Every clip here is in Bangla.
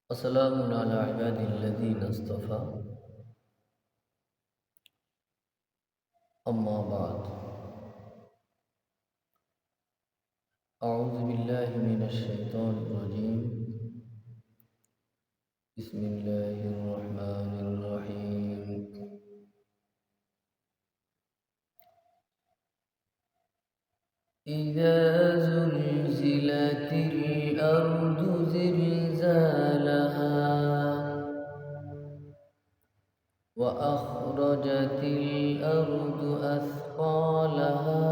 وسلام على عباد الذين اصطفى أما بعد. أعوذ بالله من الشيطان الرجيم. بسم الله الرحمن الرحيم. إذا زلزلت الأرض زلزالها وأخرجت الأرض أثقالها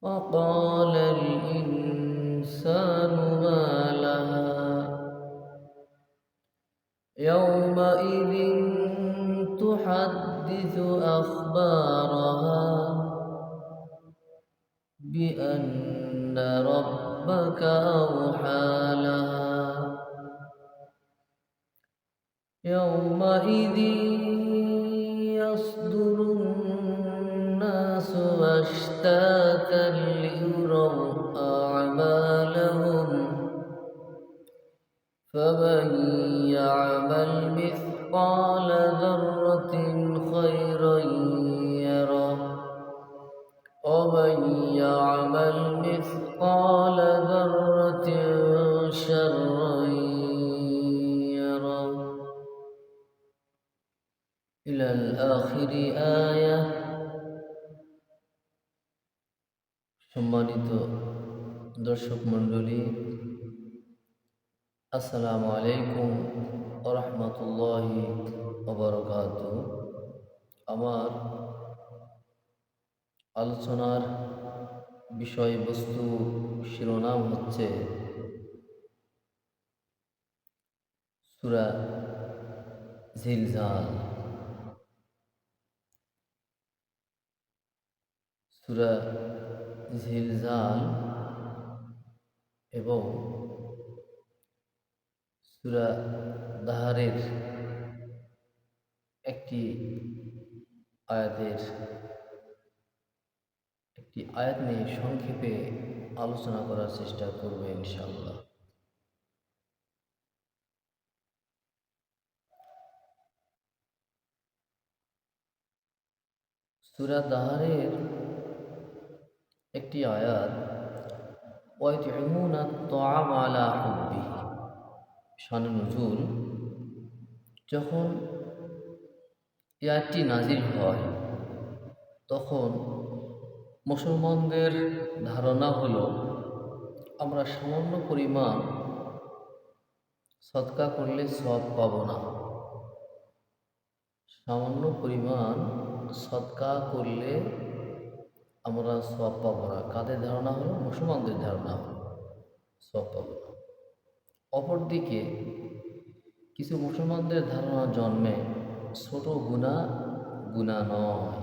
وقال الإنسان ما لها يومئذ تحدث أخبارها بأن ربك أوحى لها يومئذ يصدر الناس أشتاتا ليروا أعمالهم فمن يعمل مثقال ذرة خيرا يره ومن يعمل مثقال ذرة شرا يره إلى الآخر آية। সম্মানিত দর্শক মণ্ডলী, আসসালামু আলাইকুম ওয়া রাহমাতুল্লাহি ওয়া বারাকাতুহু। আমার আলোচনার বিষয়বস্তু শিরোনাম হচ্ছে সূরা জিলজাল। সূরা জিলজাল এবং সূরা দাহরের একটি আয়াত নিয়ে সংক্ষেপে আলোচনা করার চেষ্টা করব ইনশাআল্লাহ। সূরা দাহরের একটি আয়াত, ওয়ায়ুতিমুনা আত-তাআম আলা হুব্বিহি, শানে নুজুল। যখন এই আয়াতটি নাজিল হয় তখন মুসলমানদের ধারণা হলো আমরা সামান্য পরিমাণ সদকা করলে সওয়াব পাব না। সামান্য পরিমাণ সদকা করলে আমরা সওয়াব পাবো না। কাদের ধারণা হলো? মুসলমানদের ধারণা হলো সওয়াব পাবো না। অপরদিকে কিছু মুসলমানদের ধারণা জন্মে ছোট গুনাহ নয়,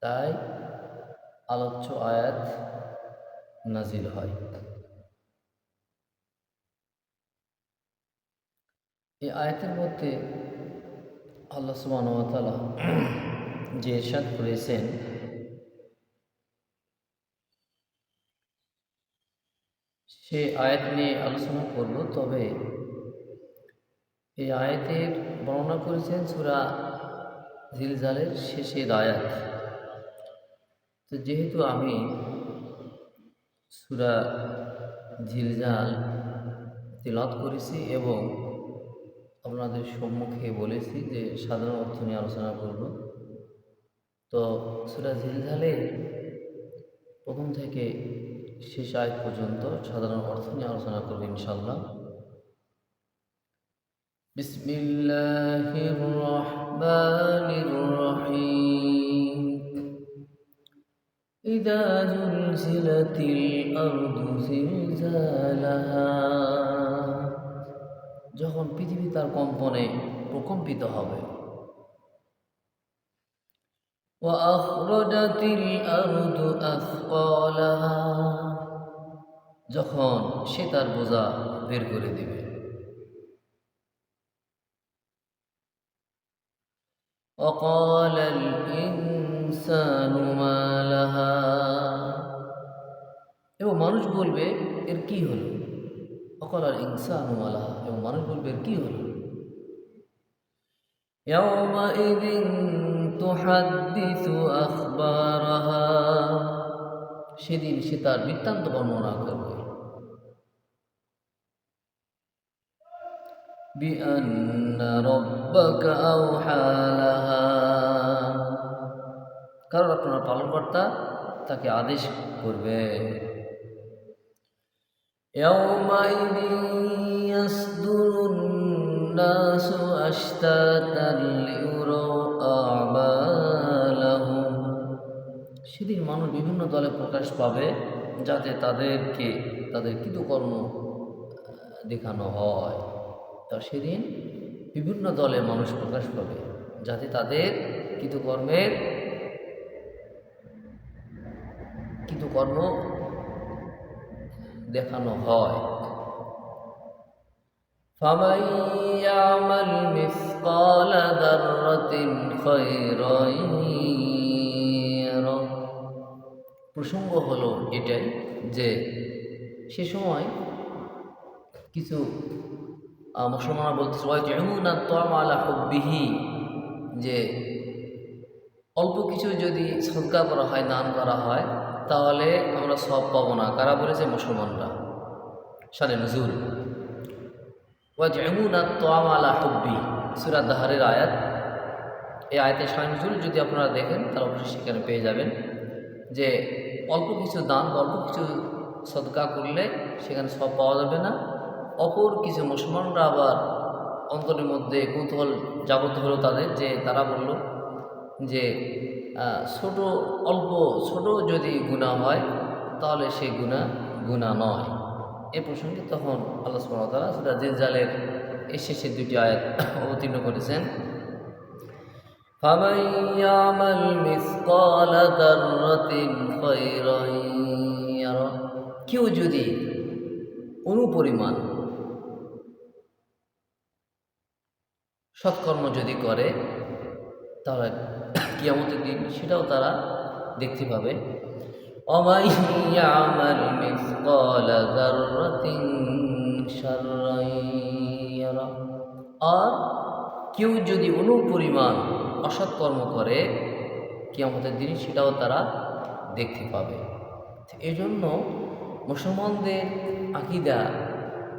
তাই আলোচ্য আয়াত নাজিল হয়। এই আয়াতের মধ্যে আল্লাহ সুবহানাহু ওয়া তাআলা যে ইরশাদ করেছেন, সে আয়াত নিয়ে আলোচনা করব। তবে এই আয়াতের বর্ণনা করেছেন সূরা জিলজালের শেষের আয়াত। তো যেহেতু আমি সূরা জিলজাল তিলাওয়াত করেছি এবং আপনাদের সম্মুখে বলেছি যে সাধারণ অর্থ নিয়ে আলোচনা করব, তো সূরা জিলজালের প্রথম থেকে শেষ আয়াত পর্যন্ত সাধারণ অর্থ নিয়ে আলোচনা করব ইনশাআল্লাহ। বিসমিল্লাহির রহমানির রহিম। ইযা জুলজিলাতিল আরদু জিলজালাহা, যখন পৃথিবী তার কম্পনে প্রকম্পিত হবে। ওয়া আখরাজাতিল আরদু আথকালাহা, যখন সে তার বোঝা বের করে দিবে। ওয়া ক্বালাল ইনসানু মা লাহা, এবং মানুষ বলবে এর কি হলো। অকলার ইনসানু মা লাহা, এবং মানুষ বলবে কি হলো। ইয়াউমাইযিন তুহাদ্দিসু আখবারাহা, সেদিন সে তার বৃত্তান্ত বর্ণনা করবে। বিআন্না রাব্বাকা আওহা লাহা, কারণ আপনার পালনকর্তা তাকে আদেশ করবে। ইয়াউমাইযিন ইয়াসদুরুন নাসু আশতাতান লিউরাউ আ'মালাহুম, সেদিন মানুষ বিভিন্ন দলে প্রকাশ পাবে যাতে তাদেরকে তাদের কৃতকর্ম দেখানো হয়। তো সেদিন বিভিন্ন দলে মানুষ প্রকাশ পাবে যাতে তাদের কৃতকর্ম দেখানো হয়। ফামান ইয়ামাল মিসকালা যাররাতিন খায়রান ইয়ারা, প্রসঙ্গ হলো এটাই যে সে সময় কিছু মুসলমানরা বলতেছে ওয়াইতুমুনা আত-তা'আমা আলা হুব্বিহি, যে অল্প কিছু যদি সদকা করা হয়, দান করা হয়, তাহলে আমরা সব পাবো না। কারা বলেছে? মুসলমানরা। শানে নুজুল ওয়াইতুমুনা আত-তা'আমা আলা হুব্বি, সূরা দাহরের আয়াত। এই আয়াতের শানে নুজুল যদি আপনারা দেখেন তাহলে অবশ্যই সেখানে পেয়ে যাবেন যে অল্প কিছু দান, অল্প কিছু সদকা করলে সেখানে সব পাওয়া যাবে না। অপর কিছু মুসলমানরা আবার অন্তরের মধ্যে কৌতূহল জাগ্রত হলো তাদের, যে তারা বলল যে ছোট যদি গুনাহ হয় তাহলে সেই গুনাহ নয়। এ প্রসঙ্গে তখন আল্লাহ সুবহানাহু ওয়া তাআলা সূরা জিলজালের এই শেষের দুটি আয়াত অবতীর্ণ করেছেন। ফামান ইয়ামাল মিসকালা যাররাতিন খায়রান ইয়ারা, কেউ যদি অনুপরিমাণ সৎকর্ম যদি করে তাহলে কিয়ামতের দিন সেটাও তারা দেখতে পাবে। ওয়ামান ইয়ামাল মিসকালা যাররাতিন শাররান ইয়ারা, আর কেউ যদি অনুপরিমাণ অসৎকর্ম করে কিয়ামতের দিন সেটাও তারা দেখতে পাবে। এই জন্য মুসলমানদের আকীদা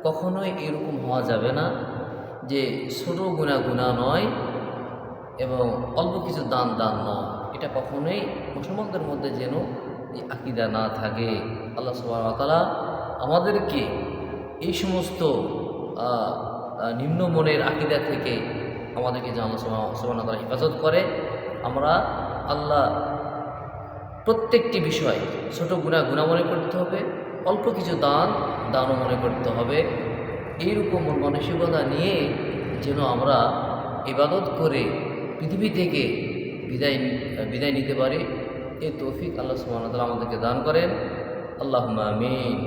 কখনোই এরকম হওয়া যাবে না যে ছোট গুনাহ নয় এবং অল্প কিছু দান নয়। এটা কখনোই মুসলমানদের মধ্যে যেন এই আকীদা না থাকে। আল্লাহ সুবহানাহু ওয়া তাআলা আমাদেরকে এই সমস্ত নিম্ন মনের আকীদা থেকে আমাদেরকে যেন আল্লাহ সুবহানাহু ওয়া তাআলা হেফাজত করে। আমরা আল্লাহ প্রত্যেকটি বিষয় ছোট গুনাহ মনে করতে হবে, অল্প কিছু দানও মনে করতে হবে। এইরকম মানসিকতা নিয়ে যেন আমরা ইবাদত করে পৃথিবী থেকে বিদায় নিতে পারি। এই তৌফিক আল্লাহ সুবহানাহু ওয়া তাআলা আমাদেরকে দান করেন। আল্লাহুম্মা আমিন।